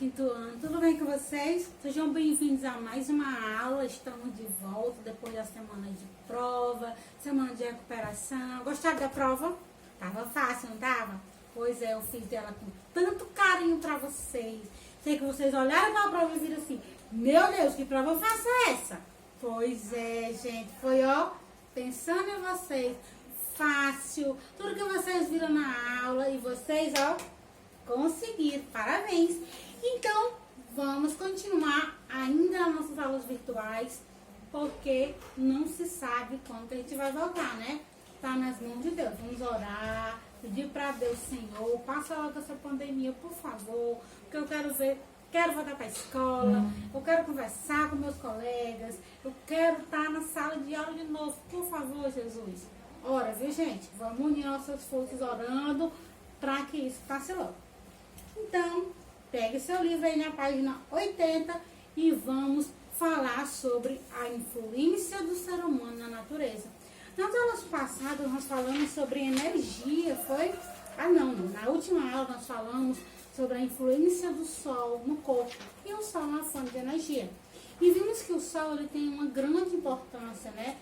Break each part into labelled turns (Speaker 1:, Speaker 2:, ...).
Speaker 1: quinto ano. Tudo bem com vocês? Sejam bem-vindos a mais uma aula. Estamos de volta depois da semana de prova, semana de recuperação. Gostaram da prova? Tava fácil, não tava? Pois é, eu fiz dela com tanto carinho pra vocês. Sei que vocês olharam pra prova e viram assim, meu Deus, que prova fácil é essa? Pois é, gente, foi ó, pensando em vocês, fácil, tudo que vocês viram na aula e vocês ó, conseguiram, parabéns. Então, vamos continuar ainda nas nossas aulas virtuais, porque não se sabe quando que a gente vai voltar, né? Tá nas mãos de Deus, vamos orar, pedir para Deus, Senhor, passa logo essa pandemia, por favor, porque eu quero voltar para a escola, eu quero conversar com meus colegas, eu quero estar na sala de aula de novo, por favor, Jesus. Ora, viu, gente? Vamos unir nossas forças orando para que isso passe logo. Então, pegue seu livro aí na página 80 e vamos falar sobre a influência do ser humano na natureza. Nas aulas passadas nós falamos sobre energia, foi? Na última aula nós falamos sobre a influência do Sol no corpo e o Sol na fonte de energia. E vimos que o Sol ele tem uma grande importância, né?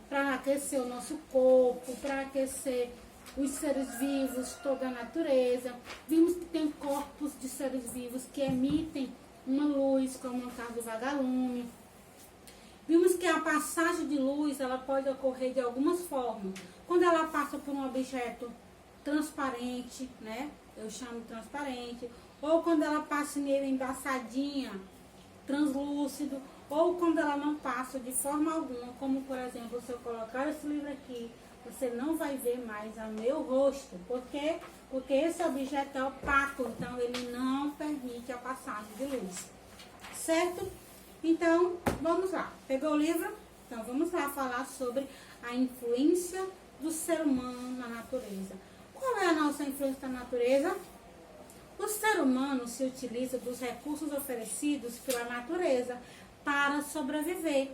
Speaker 1: Para aquecer o nosso corpo, para aquecer os seres vivos, toda a natureza. Vimos que tem corpos de seres vivos que emitem uma luz, como no caso do vagalume. Vimos que a passagem de luz ela pode ocorrer de algumas formas. Quando ela passa por um objeto transparente, né? Eu chamo de transparente. Ou quando ela passa nele embaçadinha, translúcido. Ou quando ela não passa de forma alguma, como por exemplo, se eu colocar esse livro aqui, você não vai ver mais o meu rosto. Por quê? Porque esse objeto é opaco, então ele não permite a passagem de luz. Certo? Então, vamos lá. Pegou o livro? Então, vamos lá falar sobre a influência do ser humano na natureza. Qual é a nossa influência na natureza? O ser humano se utiliza dos recursos oferecidos pela natureza para sobreviver.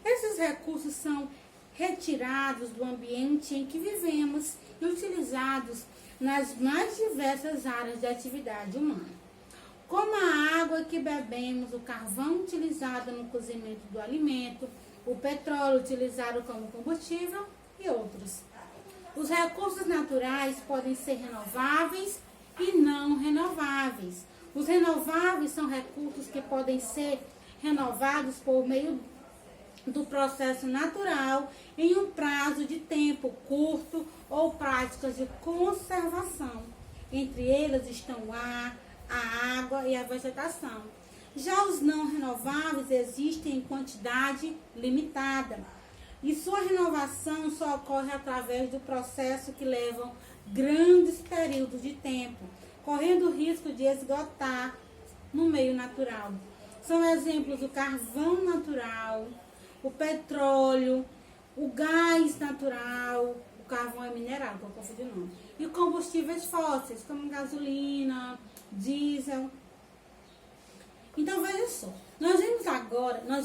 Speaker 1: Esses recursos são retirados do ambiente em que vivemos e utilizados nas mais diversas áreas de atividade humana, como a água que bebemos, o carvão utilizado no cozimento do alimento, o petróleo utilizado como combustível e outros. Os recursos naturais podem ser renováveis e não renováveis. Os renováveis são recursos que podem ser renovados por meio do processo natural em um prazo de tempo curto ou práticas de conservação. Entre eles estão o ar, a água e a vegetação. Já os não renováveis existem em quantidade limitada e sua renovação só ocorre através do processo que levam grandes períodos de tempo, correndo o risco de esgotar no meio natural. São exemplos o carvão natural, o petróleo, o gás natural, o carvão é mineral, que eu confundi o nome, e combustíveis fósseis, como gasolina, diesel. Então veja só, nós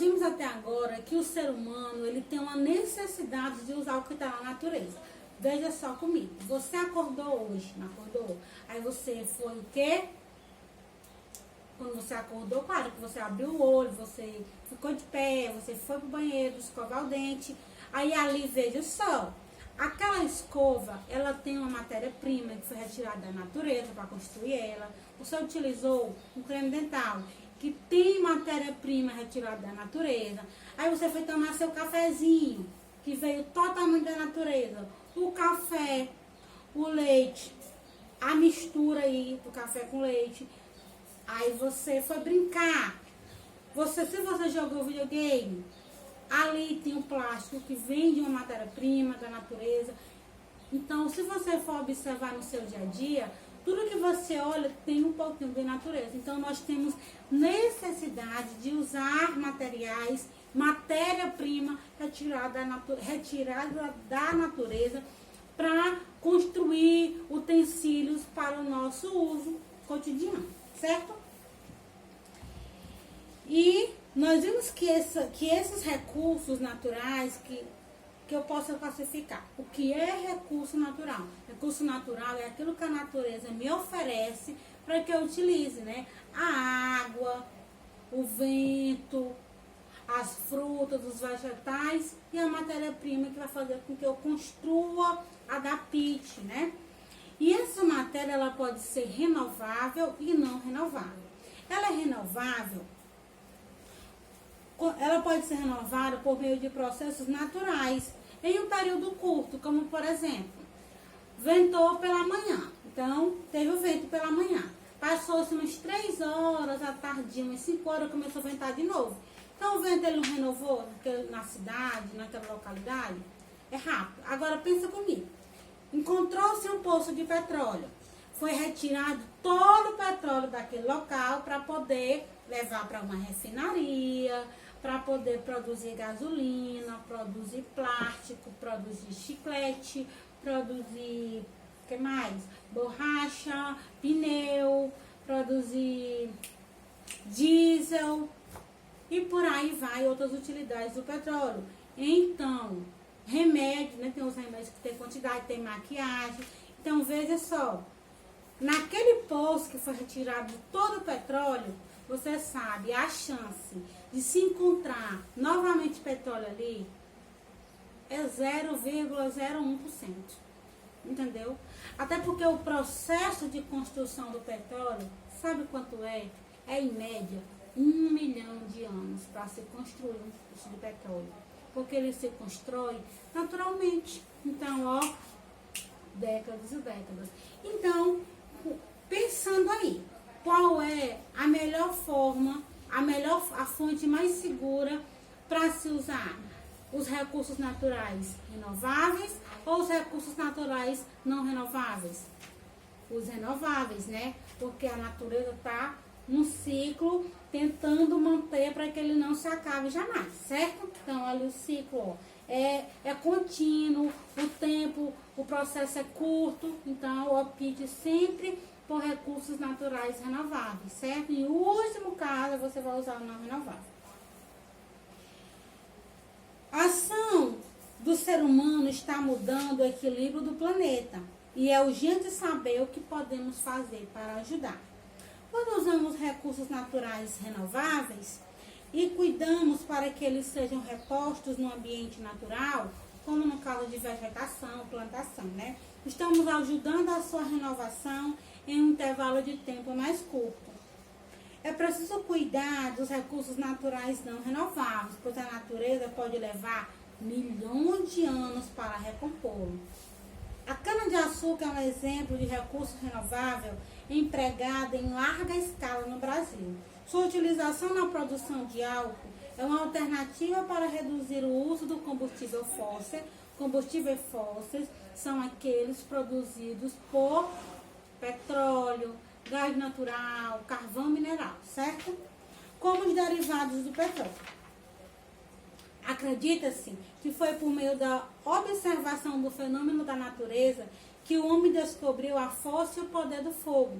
Speaker 1: vimos até agora que o ser humano ele tem uma necessidade de usar o que está na natureza. Veja só comigo, você acordou hoje, não acordou? Aí você foi o quê? Quando você acordou, claro que você abriu o olho, você ficou de pé, você foi pro banheiro, escovar o dente. Aí ali, veja só, aquela escova, ela tem uma matéria-prima que foi retirada da natureza para construir ela. Você utilizou um creme dental que tem matéria-prima retirada da natureza. Aí você foi tomar seu cafezinho, que veio totalmente da natureza. O café, o leite, a mistura aí do café com leite. Aí você foi brincar. Se você jogou videogame, ali tem um plástico que vem de uma matéria-prima da natureza. Então, se você for observar no seu dia a dia, tudo que você olha tem um pouquinho de natureza. Então, nós temos necessidade de usar materiais, matéria-prima retirada da natureza para construir utensílios para o nosso uso cotidiano. Certo? E nós vimos que esses recursos naturais que eu possa classificar. O que é recurso natural? Recurso natural é aquilo que a natureza me oferece para que eu utilize, né? A água, o vento, as frutas, os vegetais e a matéria-prima que vai fazer com que eu construa, adapte, né? E essa matéria, ela pode ser renovável e não renovável. Ela é renovável, ela pode ser renovada por meio de processos naturais, em um período curto, como por exemplo, ventou pela manhã, então teve o vento pela manhã, passou-se umas 3 horas, à tardinha, umas 5 horas, começou a ventar de novo. Então o vento ele não renovou na cidade, naquela localidade, é rápido. Agora pensa comigo, encontrou-se um poço de petróleo, foi retirado todo o petróleo daquele local para poder levar para uma refinaria, para poder produzir gasolina, produzir plástico, produzir chiclete, produzir, o que mais? Borracha, pneu, produzir diesel e por aí vai outras utilidades do petróleo. Então, remédio, né? Tem os remédios que tem quantidade, tem maquiagem. Então, veja só, naquele poço que foi retirado todo o petróleo, você sabe, a chance de se encontrar novamente petróleo ali é 0,01%. Entendeu? Até porque o processo de construção do petróleo, sabe quanto é? É em média 1 milhão de anos para se construir um poço de petróleo. Porque ele se constrói naturalmente. Então, ó, décadas e décadas. Então, pensando aí, qual é a melhor forma, a fonte mais segura para se usar? Os recursos naturais renováveis ou os recursos naturais não renováveis? Os renováveis, né? Porque a natureza está num ciclo tentando manter para que ele não se acabe jamais, certo? Então, olha o ciclo, ó, é contínuo, o tempo, o processo é curto, então opte sempre por recursos naturais renováveis, certo? E o último caso, você vai usar o não renovável. A ação do ser humano está mudando o equilíbrio do planeta e é urgente saber o que podemos fazer para ajudar. Quando usamos recursos naturais renováveis e cuidamos para que eles sejam repostos no ambiente natural, como no caso de vegetação, plantação, né? Estamos ajudando a sua renovação em um intervalo de tempo mais curto. É preciso cuidar dos recursos naturais não renováveis, pois a natureza pode levar milhões de anos para recompô-lo. A cana-de-açúcar é um exemplo de recurso renovável empregada em larga escala no Brasil. Sua utilização na produção de álcool é uma alternativa para reduzir o uso do combustível fóssil. Combustíveis fósseis são aqueles produzidos por petróleo, gás natural, carvão mineral, certo? Como os derivados do petróleo. Acredita-se que foi por meio da observação do fenômeno da natureza que o homem descobriu a força e o poder do fogo.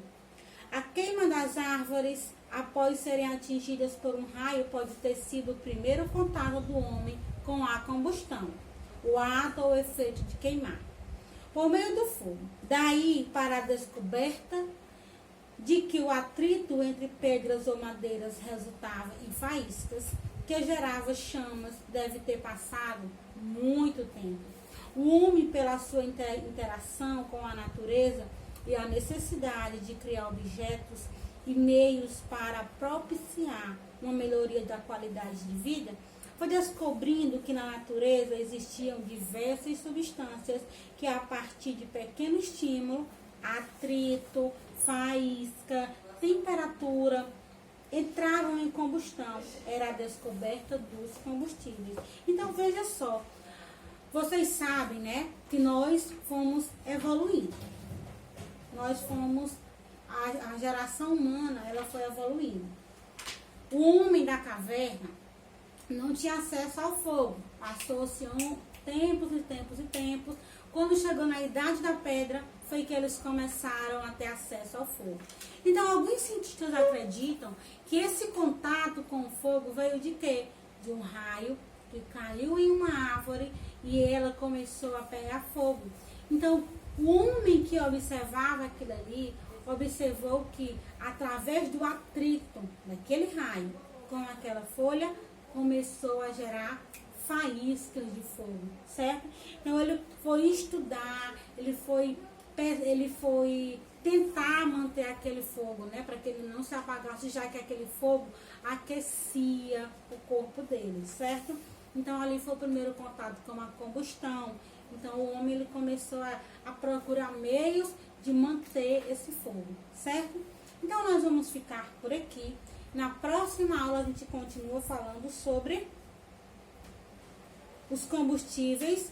Speaker 1: A queima das árvores, após serem atingidas por um raio, pode ter sido o primeiro contato do homem com a combustão, o ato ou efeito de queimar, por meio do fogo. Daí para a descoberta de que o atrito entre pedras ou madeiras resultava em faíscas, que gerava chamas, deve ter passado muito tempo. O homem, pela sua interação com a natureza e a necessidade de criar objetos e meios para propiciar uma melhoria da qualidade de vida, foi descobrindo que na natureza existiam diversas substâncias que, a partir de pequeno estímulo, atrito, faísca, temperatura, entravam em combustão. Era a descoberta dos combustíveis. Então, veja só, vocês sabem, né, que nós fomos evoluindo. Nós fomos, a geração humana, ela foi evoluindo. O homem da caverna não tinha acesso ao fogo. Passou-se tempos e tempos e tempos. Quando chegou na idade da pedra, foi que eles começaram a ter acesso ao fogo. Então, alguns cientistas acreditam que esse contato com o fogo veio de quê? De um raio que caiu em uma árvore e ela começou a pegar fogo. Então, o homem que observava aquilo ali, observou que através do atrito daquele raio com aquela folha, começou a gerar faíscas de fogo, certo? Então ele foi estudar, ele foi tentar manter aquele fogo, né, para que ele não se apagasse, já que aquele fogo aquecia o corpo dele, certo? Então ali foi o primeiro contato com a combustão. Então o homem ele começou a procurar meios de manter esse fogo, certo? Então nós vamos ficar por aqui. Na próxima aula a gente continua falando sobre os combustíveis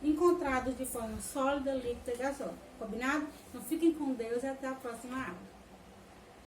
Speaker 1: encontrados de forma sólida, líquida e gasósa. Combinado? Então fiquem com Deus e até a próxima aula.